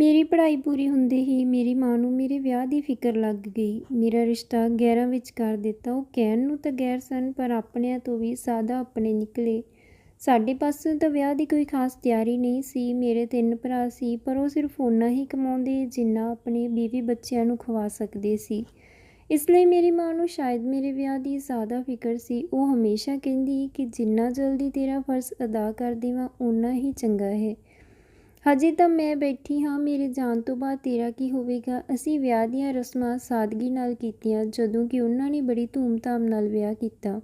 ਮੇਰੀ ਪੜ੍ਹਾਈ ਪੂਰੀ ਹੁੰਦੇ ਹੀ ਮੇਰੀ ਮਾਂ ਨੂੰ ਮੇਰੇ ਵਿਆਹ ਦੀ ਫਿਕਰ ਲੱਗ ਗਈ। ਮੇਰਾ ਰਿਸ਼ਤਾ ਗੈਰਾਂ ਵਿੱਚ ਕਰ ਦਿੱਤਾ। ਉਹ ਕਹਿਣ ਨੂੰ ਤਾਂ ਗੈਰ ਸਨ, ਪਰ ਆਪਣਿਆਂ ਤੋਂ ਵੀ ਜ਼ਿਆਦਾ ਆਪਣੇ ਨਿਕਲੇ। ਸਾਡੇ ਪਾਸੋਂ ਤਾਂ ਵਿਆਹ ਦੀ ਕੋਈ ਖਾਸ ਤਿਆਰੀ ਨਹੀਂ ਸੀ। ਮੇਰੇ 3 ਭਰਾ ਸੀ, ਪਰ ਉਹ ਸਿਰਫ ਓਨਾ ਹੀ ਕਮਾਉਂਦੇ ਜਿੰਨਾ ਆਪਣੇ ਬੀਵੀ ਬੱਚਿਆਂ ਨੂੰ ਖਵਾ ਸਕਦੇ ਸੀ। ਇਸ ਲਈ ਮੇਰੀ ਮਾਂ ਨੂੰ ਸ਼ਾਇਦ ਮੇਰੇ ਵਿਆਹ ਦੀ ਜ਼ਿਆਦਾ ਫਿਕਰ ਸੀ। ਉਹ ਹਮੇਸ਼ਾ ਕਹਿੰਦੀ ਕਿ ਜਿੰਨਾ ਜਲਦੀ ਤੇਰਾ ਫਰਜ਼ ਅਦਾ ਕਰ ਦੇਵਾਂ ਓਨਾ ਹੀ ਚੰਗਾ ਹੈ। ਹਜੇ ਤਾਂ ਮੈਂ ਬੈਠੀ ਹਾਂ, ਮੇਰੇ ਜਾਣ ਤੋਂ ਬਾਅਦ ਤੇਰਾ ਕੀ ਹੋਵੇਗਾ। ਅਸੀਂ ਵਿਆਹ ਦੀਆਂ ਰਸਮਾਂ ਸਾਦਗੀ ਨਾਲ ਕੀਤੀਆਂ, ਜਦੋਂ ਕਿ ਉਹਨਾਂ ਨੇ ਬੜੀ ਧੂਮ-ਧਾਮ ਨਾਲ ਵਿਆਹ ਕੀਤਾ।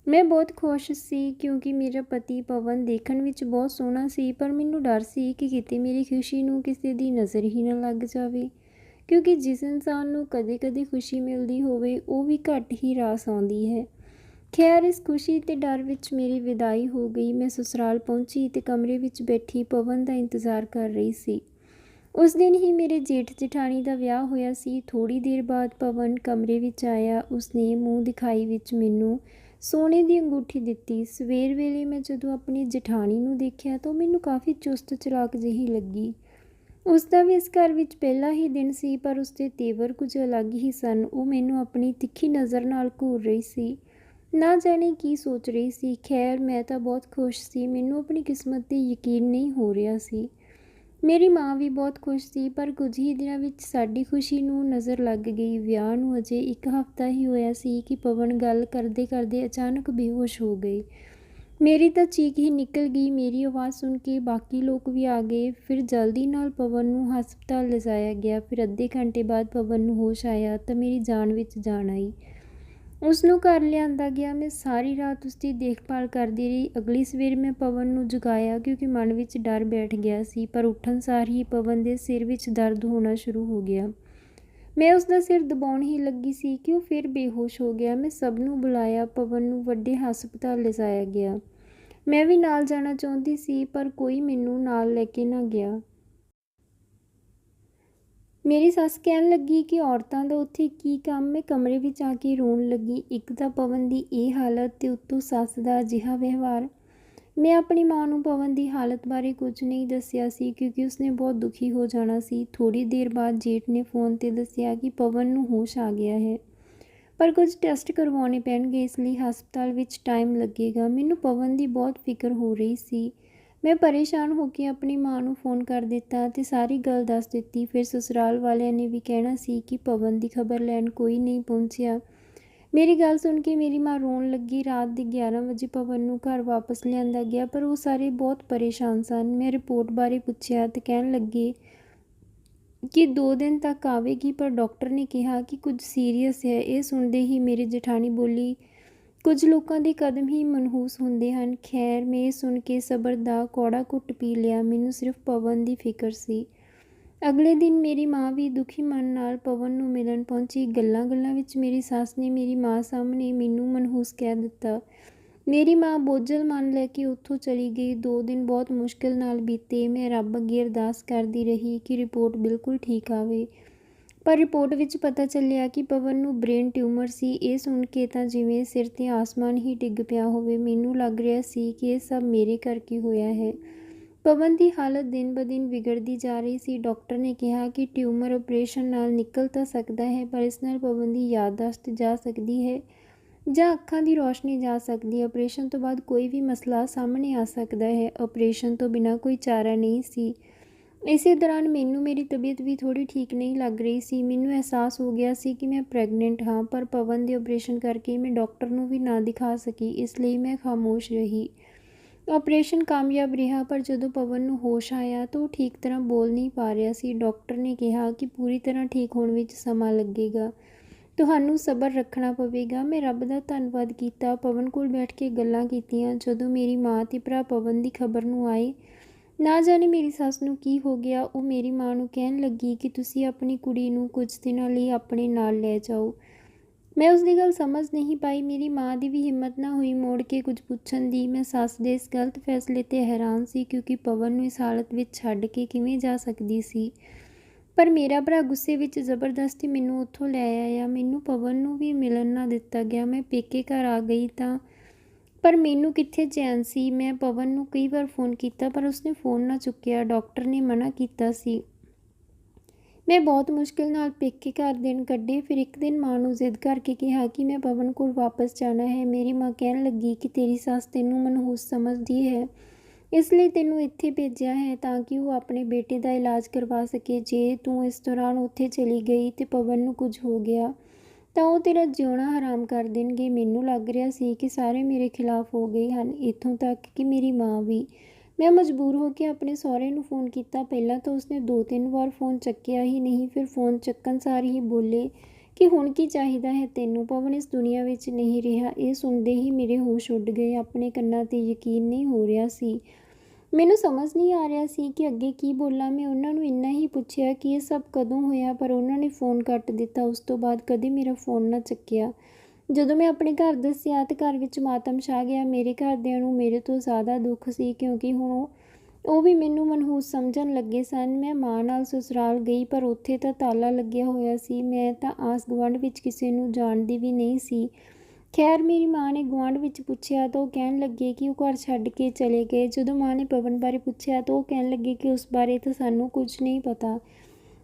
ਮੈਂ ਬਹੁਤ ਖੁਸ਼ ਸੀ, ਕਿਉਂਕਿ ਮੇਰਾ ਪਤੀ ਪਵਨ ਦੇਖਣ ਵਿੱਚ ਬਹੁਤ ਸੋਹਣਾ ਸੀ, ਪਰ ਮੈਨੂੰ ਡਰ ਸੀ ਕਿ ਕਿਤੇ ਮੇਰੀ ਖੁਸ਼ੀ ਨੂੰ ਕਿਸੇ ਦੀ ਨਜ਼ਰ ਹੀ ਨਾ ਲੱਗ ਜਾਵੇ, ਕਿਉਂਕਿ ਜਿਸ ਇਨਸਾਨ ਨੂੰ ਕਦੇ-ਕਦੇ ਖੁਸ਼ੀ ਮਿਲਦੀ ਹੋਵੇ, ਉਹ ਵੀ ਘੱਟ ਹੀ ਰਾਸ ਆਉਂਦੀ ਹੈ। ਖੈਰ, ਇਸ ਖੁਸ਼ੀ ਤੇ ਡਰ ਵਿੱਚ ਮੇਰੀ ਵਿਦਾਈ ਹੋ ਗਈ। ਮੈਂ ਸਸੁਰਾਲ ਪਹੁੰਚੀ ਤੇ ਕਮਰੇ ਵਿੱਚ ਬੈਠੀ ਪਵਨ ਦਾ ਇੰਤਜ਼ਾਰ ਕਰ ਰਹੀ ਸੀ। ਉਸ ਦਿਨ ਹੀ ਮੇਰੇ ਜੇਠ ਜਠਾਣੀ ਦਾ ਵਿਆਹ ਹੋਇਆ ਸੀ। ਥੋੜ੍ਹੀ ਦੇਰ ਬਾਅਦ ਪਵਨ ਕਮਰੇ ਵਿੱਚ ਆਇਆ। ਉਸਨੇ ਮੂੰਹ ਦਿਖਾਈ ਵਿੱਚ ਮੈਨੂੰ ਸੋਨੇ ਦੀ ਅੰਗੂਠੀ ਦਿੱਤੀ। ਸਵੇਰ ਵੇਲੇ ਮੈਂ ਜਦੋਂ ਆਪਣੀ ਜਠਾਣੀ ਨੂੰ ਦੇਖਿਆ ਤਾਂ ਮੈਨੂੰ ਕਾਫੀ ਚੁਸਤ ਚਲਾਕ ਜਿਹੀ ਲੱਗੀ। ਉਸਦਾ ਵੀ ਇਸ ਘਰ ਵਿੱਚ ਪਹਿਲਾ ਹੀ ਦਿਨ ਸੀ, ਪਰ ਉਸਦੇ ਤੇਵਰ ਕੁਝ ਅਲੱਗ ਹੀ ਸਨ। ਉਹ ਮੈਨੂੰ ਆਪਣੀ ਤਿੱਖੀ ਨਜ਼ਰ ਨਾਲ ਘੂਰ ਰਹੀ ਸੀ, ਨਾ ਜਾਣੇ ਕੀ ਸੋਚ ਰਹੀ ਸੀ। ਖੈਰ, ਮੈਂ ਤਾਂ ਬਹੁਤ ਖੁਸ਼ ਸੀ। ਮੈਨੂੰ ਆਪਣੀ ਕਿਸਮਤ 'ਤੇ ਯਕੀਨ ਨਹੀਂ ਹੋ ਰਿਹਾ ਸੀ। ਮੇਰੀ ਮਾਂ ਵੀ ਬਹੁਤ ਖੁਸ਼ ਸੀ, ਪਰ ਕੁਝ ਹੀ ਦਿਨਾਂ ਵਿੱਚ ਸਾਡੀ ਖੁਸ਼ੀ ਨੂੰ ਨਜ਼ਰ ਲੱਗ ਗਈ। ਵਿਆਹ ਨੂੰ ਅਜੇ 1 ਹਫ਼ਤਾ ਹੀ ਹੋਇਆ ਸੀ ਕਿ ਪਵਨ ਗੱਲ ਕਰਦੇ-ਕਰਦੇ ਅਚਾਨਕ ਬੇਹੋਸ਼ ਹੋ ਗਏ। ਮੇਰੀ ਤਾਂ ਚੀਕ ਹੀ ਨਿਕਲ ਗਈ। ਮੇਰੀ ਆਵਾਜ਼ ਸੁਣ ਕੇ ਬਾਕੀ ਲੋਕ ਵੀ ਆ ਗਏ। ਫਿਰ ਜਲਦੀ ਨਾਲ ਪਵਨ ਨੂੰ ਹਸਪਤਾਲ ਲਿਜਾਇਆ ਗਿਆ। ਫਿਰ ਅੱਧੇ ਘੰਟੇ ਬਾਅਦ ਪਵਨ ਨੂੰ ਹੋਸ਼ ਆਇਆ ਤਾਂ ਮੇਰੀ ਜਾਨ ਵਿੱਚ ਜਾਨ ਆਈ। ਉਸ ਨੂੰ ਘਰ ਲਿਆਂਦਾ ਗਿਆ। ਮੈਂ ਸਾਰੀ ਰਾਤ ਉਸਦੀ ਦੇਖਭਾਲ ਕਰਦੀ ਰਹੀ। ਅਗਲੀ ਸਵੇਰ ਮੈਂ ਪਵਨ ਨੂੰ ਜਗਾਇਆ, ਕਿਉਂਕਿ ਮਨ ਵਿੱਚ ਡਰ ਬੈਠ ਗਿਆ ਸੀ, ਪਰ ਉੱਠਣ ਸਾਰ ਹੀ ਪਵਨ ਦੇ ਸਿਰ ਵਿੱਚ ਦਰਦ ਹੋਣਾ ਸ਼ੁਰੂ ਹੋ ਗਿਆ। ਮੈਂ ਉਸਦਾ ਸਿਰ ਦਬਾਉਣ ਹੀ ਲੱਗੀ ਸੀ ਕਿ ਉਹ ਫਿਰ ਬੇਹੋਸ਼ ਹੋ ਗਿਆ। ਮੈਂ ਸਭ ਨੂੰ ਬੁਲਾਇਆ। ਪਵਨ ਨੂੰ ਵੱਡੇ ਹਸਪਤਾਲ ਲਿਜਾਇਆ ਗਿਆ। ਮੈਂ ਵੀ ਨਾਲ ਜਾਣਾ ਚਾਹੁੰਦੀ ਸੀ, ਪਰ ਕੋਈ ਮੈਨੂੰ ਨਾਲ ਲੈ ਕੇ ਨਾ ਗਿਆ। ਮੇਰੀ ਸੱਸ ਕਹਿਣ ਲੱਗੀ ਕਿ ਔਰਤਾਂ ਦਾ ਉੱਥੇ ਕੀ ਕੰਮ। ਮੈਂ ਕਮਰੇ ਵਿੱਚ ਆ ਕੇ ਰੋਣ ਲੱਗੀ। ਇੱਕ ਤਾਂ ਪਵਨ ਦੀ ਇਹ ਹਾਲਤ ਤੇ ਉੱਤੋਂ ਸੱਸ ਦਾ ਅਜਿਹਾ ਵਿਵਹਾਰ। ਮੈਂ ਆਪਣੀ ਮਾਂ ਨੂੰ ਪਵਨ ਦੀ ਹਾਲਤ ਬਾਰੇ ਕੁਝ ਨਹੀਂ ਦੱਸਿਆ ਸੀ, ਕਿਉਂਕਿ ਉਸਨੇ ਬਹੁਤ ਦੁਖੀ ਹੋ ਜਾਣਾ ਸੀ। ਥੋੜ੍ਹੀ ਦੇਰ ਬਾਅਦ ਜੇਠ ਨੇ ਫੋਨ 'ਤੇ ਦੱਸਿਆ ਕਿ ਪਵਨ ਨੂੰ ਹੋਸ਼ ਆ ਗਿਆ ਹੈ, ਪਰ ਕੁਝ ਟੈਸਟ ਕਰਵਾਉਣੇ ਪੈਣਗੇ, ਇਸ ਲਈ ਹਸਪਤਾਲ ਵਿੱਚ ਟਾਈਮ ਲੱਗੇਗਾ। ਮੈਨੂੰ ਪਵਨ ਦੀ ਬਹੁਤ ਫਿਕਰ ਹੋ ਰਹੀ ਸੀ। ਮੈਂ ਪਰੇਸ਼ਾਨ ਹੋ ਕੇ ਆਪਣੀ ਮਾਂ ਨੂੰ ਫ਼ੋਨ ਕਰ ਦਿੱਤਾ ਅਤੇ ਸਾਰੀ ਗੱਲ ਦੱਸ ਦਿੱਤੀ। ਫਿਰ ਸਸੁਰਾਲ ਵਾਲਿਆਂ ਨੇ ਵੀ ਕਹਿਣਾ ਸੀ ਕਿ ਪਵਨ ਦੀ ਖਬਰ ਲੈਣ ਕੋਈ ਨਹੀਂ ਪਹੁੰਚਿਆ। ਮੇਰੀ ਗੱਲ ਸੁਣ ਕੇ ਮੇਰੀ ਮਾਂ ਰੋਣ ਲੱਗੀ। ਰਾਤ ਦੇ 11 ਵਜੇ ਪਵਨ ਨੂੰ ਘਰ ਵਾਪਸ ਲਿਆਂਦਾ ਗਿਆ, ਪਰ ਉਹ ਸਾਰੇ ਬਹੁਤ ਪਰੇਸ਼ਾਨ ਸਨ। ਮੈਂ ਰਿਪੋਰਟ ਬਾਰੇ ਪੁੱਛਿਆ ਤੇ ਕਹਿਣ ਲੱਗੇ ਕਿ 2 ਦਿਨ ਤੱਕ ਆਵੇਗੀ, ਪਰ ਡਾਕਟਰ ਨੇ ਕਿਹਾ ਕਿ ਕੁਝ ਸੀਰੀਅਸ ਹੈ। ਇਹ ਸੁਣਦੇ ਹੀ ਮੇਰੀ ਜਠਾਣੀ ਬੋਲੀ, ਕੁਝ ਲੋਕਾਂ ਦੇ ਕਦਮ ਹੀ ਮਨਹੂਸ ਹੁੰਦੇ ਹਨ। ਖੈਰ, ਮੈਂ ਇਹ ਸੁਣ ਕੇ ਸਬਰ ਦਾ ਕੌੜਾ ਘੁੱਟ ਪੀ ਲਿਆ। ਮੈਨੂੰ ਸਿਰਫ ਪਵਨ ਦੀ ਫਿਕਰ ਸੀ। ਅਗਲੇ ਦਿਨ ਮੇਰੀ ਮਾਂ ਵੀ ਦੁਖੀ ਮਨ ਨਾਲ ਪਵਨ ਨੂੰ ਮਿਲਣ ਪਹੁੰਚੀ। ਗੱਲਾਂ-ਗੱਲਾਂ ਵਿੱਚ ਮੇਰੀ ਸੱਸ ਨੇ ਮੇਰੀ ਮਾਂ ਸਾਹਮਣੇ ਮੈਨੂੰ ਮਨਹੂਸ ਕਹਿ ਦਿੱਤਾ। ਮੇਰੀ ਮਾਂ ਬੋਝਲ ਮਨ ਲੈ ਕੇ ਉੱਥੋਂ ਚਲੀ ਗਈ। 2 ਦਿਨ ਬਹੁਤ ਮੁਸ਼ਕਿਲ ਨਾਲ ਬੀਤੇ। ਮੈਂ ਰੱਬ ਅੱਗੇ ਅਰਦਾਸ ਕਰਦੀ ਰਹੀ ਕਿ ਰਿਪੋਰਟ ਬਿਲਕੁਲ ਠੀਕ ਆਵੇ, ਪਰ ਰਿਪੋਰਟ ਵਿੱਚ ਪਤਾ ਚੱਲਿਆ ਕਿ ਪਵਨ ਨੂੰ ਬ੍ਰੇਨ ਟਿਊਮਰ ਸੀ। ਇਹ ਸੁਣ ਕੇ ਤਾਂ ਜਿਵੇਂ ਸਿਰ 'ਤੇ ਆਸਮਾਨ ਹੀ ਡਿੱਗ ਪਿਆ ਹੋਵੇ। ਮੈਨੂੰ ਲੱਗ ਰਿਹਾ ਸੀ ਕਿ ਇਹ ਸਭ ਮੇਰੇ ਕਰਕੇ ਹੋਇਆ ਹੈ। ਪਵਨ ਦੀ ਹਾਲਤ ਦਿਨ-ਬ-ਦਿਨ ਵਿਗੜਦੀ ਜਾ ਰਹੀ ਸੀ। ਡਾਕਟਰ ਨੇ ਕਿਹਾ ਕਿ ਟਿਊਮਰ ਆਪਰੇਸ਼ਨ ਨਾਲ ਨਿਕਲ ਤਾਂ ਸਕਦਾ ਹੈ, ਪਰ ਇਸ ਨਾਲ ਪਵਨ ਦੀ ਯਾਦਦਾਸ਼ਤ ਜਾ ਸਕਦੀ ਹੈ ਜਾਂ ਅੱਖਾਂ ਦੀ ਰੌਸ਼ਨੀ ਜਾ ਸਕਦੀ ਹੈ। ਆਪਰੇਸ਼ਨ ਤੋਂ ਬਾਅਦ ਕੋਈ ਵੀ ਮਸਲਾ ਸਾਹਮਣੇ ਆ ਸਕਦਾ ਹੈ। ਆਪਰੇਸ਼ਨ ਤੋਂ ਬਿਨਾਂ ਕੋਈ ਚਾਰਾ ਨਹੀਂ ਸੀ। ਇਸੇ ਦੌਰਾਨ ਮੈਨੂੰ ਮੇਰੀ ਤਬੀਅਤ ਵੀ ਥੋੜ੍ਹੀ ਠੀਕ ਨਹੀਂ ਲੱਗ ਰਹੀ ਸੀ। ਮੈਨੂੰ ਅਹਿਸਾਸ ਹੋ ਗਿਆ ਸੀ ਕਿ ਮੈਂ ਪ੍ਰੈਗਨੈਂਟ ਹਾਂ, ਪਰ ਪਵਨ ਦੇ ਆਪਰੇਸ਼ਨ ਕਰਕੇ ਮੈਂ ਡਾਕਟਰ ਨੂੰ ਵੀ ਨਾ ਦਿਖਾ ਸਕੀ, ਇਸ ਲਈ ਮੈਂ ਖਾਮੋਸ਼ ਰਹੀ। ਆਪਰੇਸ਼ਨ ਕਾਮਯਾਬ ਰਿਹਾ, ਪਰ ਜਦੋਂ ਪਵਨ ਨੂੰ ਹੋਸ਼ ਆਇਆ ਤਾਂ ਉਹ ਠੀਕ ਤਰ੍ਹਾਂ ਬੋਲ ਨਹੀਂ ਪਾ ਰਿਹਾ ਸੀ। ਡਾਕਟਰ ਨੇ ਕਿਹਾ ਕਿ ਪੂਰੀ ਤਰ੍ਹਾਂ ਠੀਕ ਹੋਣ ਵਿੱਚ ਸਮਾਂ ਲੱਗੇਗਾ, ਤੁਹਾਨੂੰ ਸਬਰ ਰੱਖਣਾ ਪਵੇਗਾ। ਮੈਂ ਰੱਬ ਦਾ ਧੰਨਵਾਦ ਕੀਤਾ, ਪਵਨ ਕੋਲ ਬੈਠ ਕੇ ਗੱਲਾਂ ਕੀਤੀਆਂ। ਜਦੋਂ ਮੇਰੀ ਮਾਂ ਤੇ ਭਰਾ ਪਵਨ ਦੀ ਖਬਰ ਨੂੰ ਆਏ, ਨਾ ਜਾਣੇ ਮੇਰੀ ਸੱਸ ਨੂੰ ਕੀ ਹੋ ਗਿਆ। ਉਹ ਮੇਰੀ ਮਾਂ ਨੂੰ ਕਹਿਣ ਲੱਗੀ ਕਿ ਤੁਸੀਂ ਆਪਣੀ ਕੁੜੀ ਨੂੰ ਕੁਝ ਦਿਨਾਂ ਲਈ ਆਪਣੇ ਨਾਲ ਲੈ ਜਾਓ। ਮੈਂ ਉਸਦੀ ਗੱਲ ਸਮਝ ਨਹੀਂ ਪਾਈ। ਮੇਰੀ ਮਾਂ ਦੀ ਵੀ ਹਿੰਮਤ ਨਾ ਹੋਈ ਮੋੜ ਕੇ ਕੁਝ ਪੁੱਛਣ ਦੀ। ਮੈਂ ਸੱਸ ਦੇ ਇਸ ਗਲਤ ਫੈਸਲੇ 'ਤੇ ਹੈਰਾਨ ਸੀ, ਕਿਉਂਕਿ ਪਵਨ ਨੂੰ ਇਸ ਹਾਲਤ ਵਿੱਚ ਛੱਡ ਕੇ ਕਿਵੇਂ ਜਾ ਸਕਦੀ ਸੀ। ਪਰ ਮੇਰਾ ਭਰਾ ਗੁੱਸੇ ਵਿੱਚ ਜ਼ਬਰਦਸਤੀ ਮੈਨੂੰ ਉੱਥੋਂ ਲੈ ਆਇਆ। ਮੈਨੂੰ ਪਵਨ ਨੂੰ ਵੀ ਮਿਲਣ ਨਾ ਦਿੱਤਾ ਗਿਆ। ਮੈਂ ਪੇਕੇ ਘਰ ਆ ਗਈ ਤਾਂ ਪਰ ਮੈਨੂੰ ਕਿੱਥੇ ਚੈਨ ਸੀ। ਮੈਂ ਪਵਨ ਨੂੰ ਕਈ ਵਾਰ ਫ਼ੋਨ ਕੀਤਾ, ਪਰ ਉਸਨੇ ਫ਼ੋਨ ਨਾ ਚੁੱਕਿਆ। ਡਾਕਟਰ ਨੇ ਮਨਾ ਕੀਤਾ ਸੀ ਮੈਂ ਬਹੁਤ ਮੁਸ਼ਕਿਲ ਨਾਲ ਪੇਕੇ ਘਰ ਦਿਨ ਕੱਢੇ। ਫਿਰ ਇੱਕ ਦਿਨ ਮਾਂ ਨੂੰ ਜ਼ਿੱਦ ਕਰਕੇ ਕਿਹਾ ਕਿ ਮੈਂ ਪਵਨ ਕੋਲ ਵਾਪਸ ਜਾਣਾ ਹੈ। ਮੇਰੀ ਮਾਂ ਕਹਿਣ ਲੱਗੀ ਕਿ ਤੇਰੀ ਸੱਸ ਤੈਨੂੰ ਮਨਹੂਸ ਸਮਝਦੀ ਹੈ, ਇਸ ਲਈ ਤੈਨੂੰ ਇੱਥੇ ਭੇਜਿਆ ਹੈ ਤਾਂ ਕਿ ਉਹ ਆਪਣੇ ਬੇਟੇ ਦਾ ਇਲਾਜ ਕਰਵਾ ਸਕੇ। ਜੇ ਤੂੰ ਇਸ ਦੌਰਾਨ ਉੱਥੇ ਚਲੀ ਗਈ ਤੇ ਪਵਨ ਨੂੰ ਕੁਝ ਹੋ ਗਿਆ ਤਾਂ ਉਹ ਤੇਰਾ ਜਿਉਣਾ ਹਰਾਮ ਕਰ ਦੇਣਗੇ। ਮੈਨੂੰ ਲੱਗ ਰਿਹਾ ਸੀ ਕਿ ਸਾਰੇ ਮੇਰੇ ਖਿਲਾਫ ਹੋ ਗਏ ਹਨ, ਇੱਥੋਂ ਤੱਕ ਕਿ ਮੇਰੀ ਮਾਂ ਵੀ। ਮੈਂ ਮਜਬੂਰ ਹੋ ਕੇ ਆਪਣੇ ਸਹੁਰੇ ਨੂੰ ਫ਼ੋਨ ਕੀਤਾ। ਪਹਿਲਾਂ ਤਾਂ ਉਸਨੇ 2-3 ਵਾਰ ਫ਼ੋਨ ਚੱਕਿਆ ਹੀ ਨਹੀਂ, ਫਿਰ ਫ਼ੋਨ ਚੱਕਣ ਸਾਰ ਹੀ ਬੋਲੇ ਕਿ ਹੁਣ ਕੀ ਚਾਹੀਦਾ ਹੈ ਤੈਨੂੰ, ਪਵਨ ਇਸ ਦੁਨੀਆ ਵਿੱਚ ਨਹੀਂ ਰਿਹਾ। ਇਹ ਸੁਣਦੇ ਹੀ ਮੇਰੇ ਹੋਸ਼ ਉੱਡ ਗਏ। ਆਪਣੇ ਕੰਨਾਂ 'ਤੇ ਯਕੀਨ ਨਹੀਂ ਹੋ ਰਿਹਾ ਸੀ। ਮੈਨੂੰ ਸਮਝ ਨਹੀਂ ਆ ਰਿਹਾ ਸੀ ਕਿ ਅੱਗੇ ਕੀ ਬੋਲਾਂ। ਮੈਂ ਉਹਨਾਂ ਨੂੰ ਇੰਨਾ ਹੀ ਪੁੱਛਿਆ ਕਿ ਇਹ ਸਭ ਕਦੋਂ ਹੋਇਆ, ਪਰ ਉਹਨਾਂ ਨੇ ਫ਼ੋਨ ਕੱਟ ਦਿੱਤਾ। ਉਸ ਤੋਂ ਬਾਅਦ ਕਦੇ ਮੇਰਾ ਫ਼ੋਨ ਨਾ ਚੱਕਿਆ। ਜਦੋਂ ਮੈਂ ਆਪਣੇ ਘਰ ਦੱਸਿਆ ਤਾਂ ਘਰ ਵਿੱਚ ਮਾਤਮ ਛਾ ਗਿਆ। ਮੇਰੇ ਘਰਦਿਆਂ ਨੂੰ ਮੇਰੇ ਤੋਂ ਜ਼ਿਆਦਾ ਦੁੱਖ ਸੀ, ਕਿਉਂਕਿ ਹੁਣ ਉਹ ਵੀ ਮੈਨੂੰ ਮਨਹੂਸ ਸਮਝਣ ਲੱਗੇ ਸਨ। ਮੈਂ ਮਾਂ ਨਾਲ ਸਸੁਰਾਲ ਗਈ, ਪਰ ਉੱਥੇ ਤਾਂ ਤਾਲਾ ਲੱਗਿਆ ਹੋਇਆ ਸੀ। ਮੈਂ ਤਾਂ ਆਸ ਗੁਆਂਢ ਵਿੱਚ ਕਿਸੇ ਨੂੰ ਜਾਣਦੀ ਵੀ ਨਹੀਂ ਸੀ। ਖੈਰ, ਮੇਰੀ ਮਾਂ ਨੇ ਗੁਆਂਢ ਵਿੱਚ ਪੁੱਛਿਆ ਤਾਂ ਉਹ ਕਹਿਣ ਲੱਗੇ ਕਿ ਉਹ ਘਰ ਛੱਡ ਕੇ ਚਲੇ ਗਏ। ਜਦੋਂ ਮਾਂ ਨੇ ਪਵਨ ਬਾਰੇ ਪੁੱਛਿਆ ਤਾਂ ਉਹ ਕਹਿਣ ਲੱਗੇ ਕਿ ਉਸ ਬਾਰੇ ਤਾਂ ਸਾਨੂੰ ਕੁਝ ਨਹੀਂ ਪਤਾ।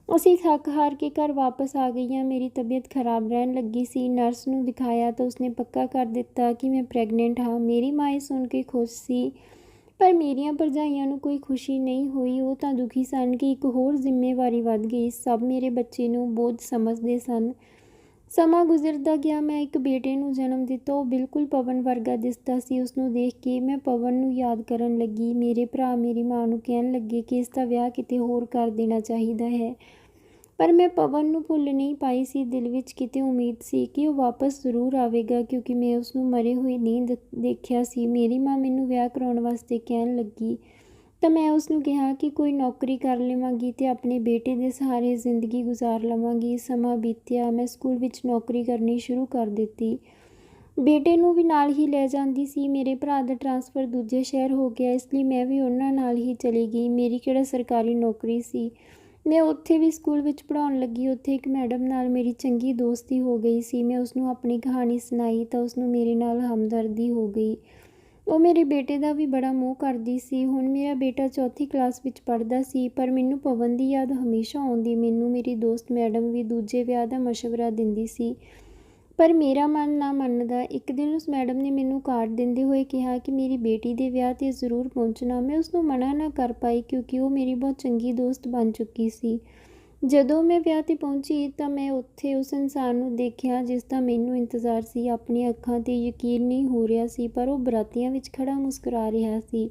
ਅਸੀਂ ਥੱਕ ਹਾਰ ਕੇ ਘਰ ਵਾਪਸ ਆ ਗਈਆਂ। ਮੇਰੀ ਤਬੀਅਤ ਖਰਾਬ ਰਹਿਣ ਲੱਗੀ ਸੀ। ਨਰਸ ਨੂੰ ਦਿਖਾਇਆ ਤਾਂ ਉਸਨੇ ਪੱਕਾ ਕਰ ਦਿੱਤਾ ਕਿ ਮੈਂ ਪ੍ਰੈਗਨੈਂਟ ਹਾਂ। ਮੇਰੀ ਮਾਂ ਇਹ ਸੁਣ ਕੇ ਖੁਸ਼ ਸੀ, ਪਰ ਮੇਰੀਆਂ ਭਰਜਾਈਆਂ ਨੂੰ ਕੋਈ ਖੁਸ਼ੀ ਨਹੀਂ ਹੋਈ। ਉਹ ਤਾਂ ਦੁਖੀ ਸਨ ਕਿ ਇੱਕ ਹੋਰ ਜ਼ਿੰਮੇਵਾਰੀ ਵੱਧ ਗਈ। ਸਭ ਮੇਰੇ ਬੱਚੇ ਨੂੰ ਬੋਝ ਸਮਝਦੇ ਸਨ। ਸਮਾਂ ਗੁਜ਼ਰਦਾ ਗਿਆ। ਮੈਂ ਇੱਕ ਬੇਟੇ ਨੂੰ ਜਨਮ ਦਿੱਤਾ। ਉਹ ਬਿਲਕੁਲ ਪਵਨ ਵਰਗਾ ਦਿਸਦਾ ਸੀ। ਉਸਨੂੰ ਦੇਖ ਕੇ ਮੈਂ ਪਵਨ ਨੂੰ ਯਾਦ ਕਰਨ ਲੱਗੀ। ਮੇਰੇ ਭਰਾ ਮੇਰੀ ਮਾਂ ਨੂੰ ਕਹਿਣ ਲੱਗੇ ਕਿ ਇਸ ਦਾ ਵਿਆਹ ਕਿਤੇ ਹੋਰ ਕਰ ਦੇਣਾ ਚਾਹੀਦਾ ਹੈ, ਪਰ ਮੈਂ ਪਵਨ ਨੂੰ ਭੁੱਲ ਨਹੀਂ ਪਾਈ ਸੀ। ਦਿਲ ਵਿੱਚ ਕਿਤੇ ਉਮੀਦ ਸੀ ਕਿ ਉਹ ਵਾਪਸ ਜ਼ਰੂਰ ਆਵੇਗਾ, ਕਿਉਂਕਿ ਮੈਂ ਉਸਨੂੰ ਮਰੇ ਹੋਏ ਨਹੀਂ ਦੇਖਿਆ ਸੀ। ਮੇਰੀ ਮਾਂ ਮੈਨੂੰ ਵਿਆਹ ਕਰਾਉਣ ਵਾਸਤੇ ਕਹਿਣ ਲੱਗੀ ਤਾਂ ਮੈਂ ਉਸਨੂੰ ਕਿਹਾ ਕਿ ਕੋਈ ਨੌਕਰੀ ਕਰ ਲਵਾਂਗੀ ਤੇ ਆਪਣੇ ਬੇਟੇ ਦੇ ਸਹਾਰੇ ਜ਼ਿੰਦਗੀ ਗੁਜ਼ਾਰ ਲਵਾਂਗੀ। ਸਮਾਂ ਬੀਤਿਆ। ਮੈਂ ਸਕੂਲ ਵਿੱਚ ਨੌਕਰੀ ਕਰਨੀ ਸ਼ੁਰੂ ਕਰ ਦਿੱਤੀ। ਬੇਟੇ ਨੂੰ ਵੀ ਨਾਲ ਹੀ ਲੈ ਜਾਂਦੀ ਸੀ। ਮੇਰੇ ਭਰਾ ਦਾ ਟਰਾਂਸਫਰ ਦੂਜੇ ਸ਼ਹਿਰ ਹੋ ਗਿਆ, ਇਸ ਲਈ ਮੈਂ ਵੀ ਉਹਨਾਂ ਨਾਲ ਹੀ ਚਲੀ ਗਈ। ਮੇਰੀ ਕਿਹੜਾ ਸਰਕਾਰੀ ਨੌਕਰੀ ਸੀ। ਮੈਂ ਉੱਥੇ ਵੀ ਸਕੂਲ ਵਿੱਚ ਪੜ੍ਹਾਉਣ ਲੱਗੀ। ਉੱਥੇ ਇੱਕ ਮੈਡਮ ਨਾਲ ਮੇਰੀ ਚੰਗੀ ਦੋਸਤੀ ਹੋ ਗਈ ਸੀ। ਮੈਂ ਉਸਨੂੰ ਆਪਣੀ ਕਹਾਣੀ ਸੁਣਾਈ ਤਾਂ ਉਸਨੂੰ ਮੇਰੇ ਨਾਲ ਹਮਦਰਦੀ ਹੋ ਗਈ। ਉਹ ਮੇਰੇ ਬੇਟੇ ਦਾ ਵੀ ਬੜਾ ਮੋਹ ਕਰਦੀ ਸੀ। ਹੁਣ ਮੇਰਾ ਬੇਟਾ 4th ਕਲਾਸ ਵਿੱਚ ਪੜ੍ਹਦਾ ਸੀ, ਪਰ ਮੈਨੂੰ ਪਵਨ ਦੀ ਯਾਦ ਹਮੇਸ਼ਾ ਆਉਂਦੀ। ਮੈਨੂੰ ਮੇਰੀ ਦੋਸਤ ਮੈਡਮ ਵੀ ਦੂਜੇ ਵਿਆਹ ਦਾ ਮਸ਼ਵਰਾ ਦਿੰਦੀ ਸੀ, ਪਰ ਮੇਰਾ ਮਨ ਨਾ ਮੰਨਦਾ। ਇੱਕ ਦਿਨ ਉਸ ਮੈਡਮ ਨੇ ਮੈਨੂੰ ਕਾਰਡ ਦਿੰਦੇ ਹੋਏ ਕਿਹਾ ਕਿ ਮੇਰੀ ਬੇਟੀ ਦੇ ਵਿਆਹ 'ਤੇ ਜ਼ਰੂਰ ਪਹੁੰਚਣਾ। ਮੈਂ ਉਸਨੂੰ ਮਨਾ ਨਾ ਕਰ ਪਾਈ, ਕਿਉਂਕਿ ਉਹ ਮੇਰੀ ਬਹੁਤ ਚੰਗੀ ਦੋਸਤ ਬਣ ਚੁੱਕੀ ਸੀ। ਜਦੋਂ ਮੈਂ ਵਿਆਹ 'ਤੇ ਪਹੁੰਚੀ ਤਾਂ ਮੈਂ ਉੱਥੇ ਉਸ ਇਨਸਾਨ ਨੂੰ ਦੇਖਿਆ ਜਿਸ ਦਾ ਮੈਨੂੰ ਇੰਤਜ਼ਾਰ ਸੀ। ਆਪਣੀਆਂ ਅੱਖਾਂ 'ਤੇ ਯਕੀਨ ਨਹੀਂ ਹੋ ਰਿਹਾ ਸੀ, ਪਰ ਉਹ ਬਰਾਤੀਆਂ ਵਿੱਚ ਖੜਾ ਮੁਸਕਰਾ ਰਿਹਾ ਸੀ।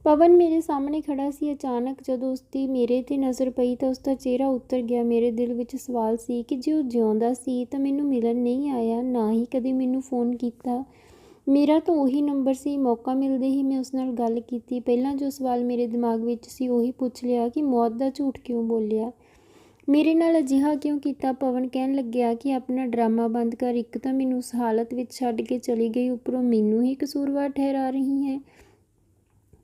ਪਵਨ ਮੇਰੇ ਸਾਹਮਣੇ ਖੜਾ ਸੀ। ਅਚਾਨਕ ਜਦੋਂ ਉਸਦੀ ਮੇਰੇ 'ਤੇ ਨਜ਼ਰ ਪਈ ਤਾਂ ਉਸਦਾ ਚਿਹਰਾ ਉਤਰ ਗਿਆ। ਮੇਰੇ ਦਿਲ ਵਿੱਚ ਸਵਾਲ ਸੀ ਕਿ ਜੇ ਉਹ ਜਿਉਂਦਾ ਸੀ ਤਾਂ ਮੈਨੂੰ ਮਿਲਣ ਨਹੀਂ ਆਇਆ, ਨਾ ਹੀ ਕਦੇ ਮੈਨੂੰ ਫ਼ੋਨ ਕੀਤਾ। ਮੇਰਾ ਤਾਂ ਉਹੀ ਨੰਬਰ ਸੀ। ਮੌਕਾ ਮਿਲਦੇ ਹੀ ਮੈਂ ਉਸ ਨਾਲ ਗੱਲ ਕੀਤੀ। ਪਹਿਲਾਂ ਜੋ ਸਵਾਲ ਮੇਰੇ ਦਿਮਾਗ ਵਿੱਚ ਸੀ ਉਹੀ ਪੁੱਛ ਲਿਆ ਕਿ ਮੌਤ ਦਾ ਝੂਠ ਕਿਉਂ ਬੋਲਿਆ, ਮੇਰੇ ਨਾਲ ਅਜਿਹਾ ਕਿਉਂ ਕੀਤਾ। ਪਵਨ ਕਹਿਣ ਲੱਗਿਆ ਕਿ ਆਪਣਾ ਡਰਾਮਾ ਬੰਦ ਕਰ। ਇੱਕ ਤਾਂ ਮੈਨੂੰ ਉਸ ਹਾਲਤ ਵਿੱਚ ਛੱਡ ਕੇ ਚਲੀ ਗਈ, ਉੱਪਰੋਂ ਮੈਨੂੰ ਹੀ ਕਸੂਰਵਾਰ ਠਹਿਰਾ ਰਹੀ ਹੈ।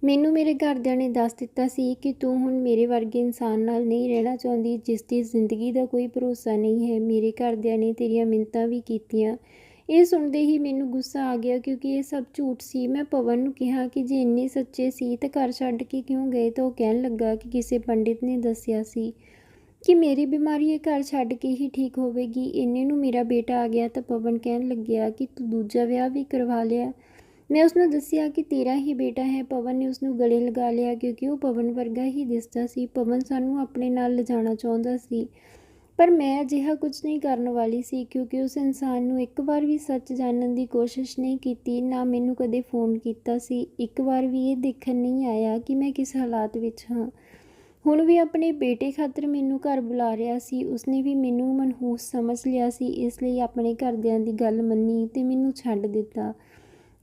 ਮੈਨੂੰ ਮੇਰੇ ਘਰਦਿਆਂ ਨੇ ਦੱਸ ਦਿੱਤਾ ਸੀ ਕਿ ਤੂੰ ਹੁਣ ਮੇਰੇ ਵਰਗੇ ਇਨਸਾਨ ਨਾਲ ਨਹੀਂ ਰਹਿਣਾ ਚਾਹੁੰਦੀ, ਜਿਸ ਦੀ ਜ਼ਿੰਦਗੀ ਦਾ ਕੋਈ ਭਰੋਸਾ ਨਹੀਂ ਹੈ। ਮੇਰੇ ਘਰਦਿਆਂ ਨੇ ਤੇਰੀਆਂ ਮਿੰਨਤਾਂ ਵੀ ਕੀਤੀਆਂ। ਇਹ ਸੁਣਦੇ ਹੀ ਮੈਨੂੰ ਗੁੱਸਾ ਆ ਗਿਆ, ਕਿਉਂਕਿ ਇਹ ਸਭ ਝੂਠ ਸੀ। ਮੈਂ ਪਵਨ ਨੂੰ ਕਿਹਾ ਕਿ ਜੇ ਇੰਨੇ ਸੱਚੇ ਸੀ ਤਾਂ ਘਰ ਛੱਡ ਕੇ ਕਿਉਂ ਗਏ, ਤਾਂ ਉਹ ਕਹਿਣ ਲੱਗਾ ਕਿ ਕਿਸੇ ਪੰਡਿਤ ਨੇ ਦੱਸਿਆ ਸੀ ਕਿ ਮੇਰੀ ਬਿਮਾਰੀ ਇਹ ਘਰ ਛੱਡ ਕੇ ਹੀ ਠੀਕ ਹੋਵੇਗੀ। ਇੰਨੇ ਨੂੰ ਮੇਰਾ ਬੇਟਾ ਆ ਗਿਆ ਤਾਂ ਪਵਨ ਕਹਿਣ ਲੱਗਿਆ ਕਿ ਤੂੰ ਦੂਜਾ ਵਿਆਹ ਵੀ ਕਰਵਾ ਲਿਆ। ਮੈਂ ਉਸਨੂੰ ਦੱਸਿਆ ਕਿ ਤੇਰਾ ਹੀ ਬੇਟਾ ਹੈ। ਪਵਨ ਨੇ ਉਸਨੂੰ ਗਲੇ ਲਗਾ ਲਿਆ, ਕਿਉਂਕਿ ਉਹ ਪਵਨ ਵਰਗਾ ਹੀ ਦਿਸਦਾ ਸੀ। ਪਵਨ ਸਾਨੂੰ ਆਪਣੇ ਨਾਲ ਲਿਜਾਣਾ ਚਾਹੁੰਦਾ ਸੀ, ਪਰ ਮੈਂ ਅਜਿਹਾ ਕੁਝ ਨਹੀਂ ਕਰਨ ਵਾਲੀ ਸੀ, ਕਿਉਂਕਿ ਉਸ ਇਨਸਾਨ ਨੂੰ ਇੱਕ ਵਾਰ ਵੀ ਸੱਚ ਜਾਣਨ ਦੀ ਕੋਸ਼ਿਸ਼ ਨਹੀਂ ਕੀਤੀ, ਨਾ ਮੈਨੂੰ ਕਦੇ ਫ਼ੋਨ ਕੀਤਾ ਸੀ। ਇੱਕ ਵਾਰ ਵੀ ਇਹ ਦੇਖਣ ਨਹੀਂ ਆਇਆ ਕਿ ਮੈਂ ਕਿਸ ਹਾਲਾਤ ਵਿੱਚ ਹਾਂ। ਹੁਣ ਵੀ ਆਪਣੇ ਬੇਟੇ ਖਾਤਰ ਮੈਨੂੰ ਘਰ ਬੁਲਾ ਰਿਹਾ ਸੀ। ਉਸਨੇ ਵੀ ਮੈਨੂੰ ਮਨਹੂਸ ਸਮਝ ਲਿਆ ਸੀ, ਇਸ ਲਈ ਆਪਣੇ ਘਰਦਿਆਂ ਦੀ ਗੱਲ ਮੰਨੀ ਤੇ ਮੈਨੂੰ ਛੱਡ ਦਿੱਤਾ।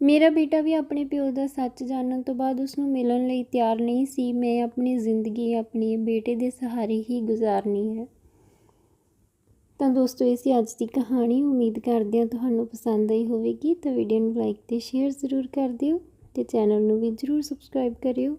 ਮੇਰਾ ਬੇਟਾ ਵੀ ਆਪਣੇ ਪਿਓ ਦਾ ਸੱਚ ਜਾਣਨ ਤੋਂ ਬਾਅਦ ਉਸਨੂੰ ਮਿਲਣ ਲਈ ਤਿਆਰ ਨਹੀਂ ਸੀ। ਮੈਂ ਆਪਣੀ ਜ਼ਿੰਦਗੀ ਆਪਣੇ ਬੇਟੇ ਦੇ ਸਹਾਰੇ ਹੀ ਗੁਜ਼ਾਰਨੀ ਹੈ। ਤਾਂ ਦੋਸਤੋ, ਇਹ ਸੀ ਅੱਜ ਦੀ ਕਹਾਣੀ। ਉਮੀਦ ਕਰਦੇ ਹਾਂ ਤੁਹਾਨੂੰ ਪਸੰਦ ਆਈ ਹੋਵੇਗੀ। ਤਾਂ ਵੀਡੀਓ ਨੂੰ ਲਾਈਕ ਤੇ ਸ਼ੇਅਰ ਜ਼ਰੂਰ ਕਰ ਦਿਓ ਤੇ ਚੈਨਲ ਨੂੰ ਵੀ ਜ਼ਰੂਰ ਸਬਸਕ੍ਰਾਈਬ ਕਰਿਓ।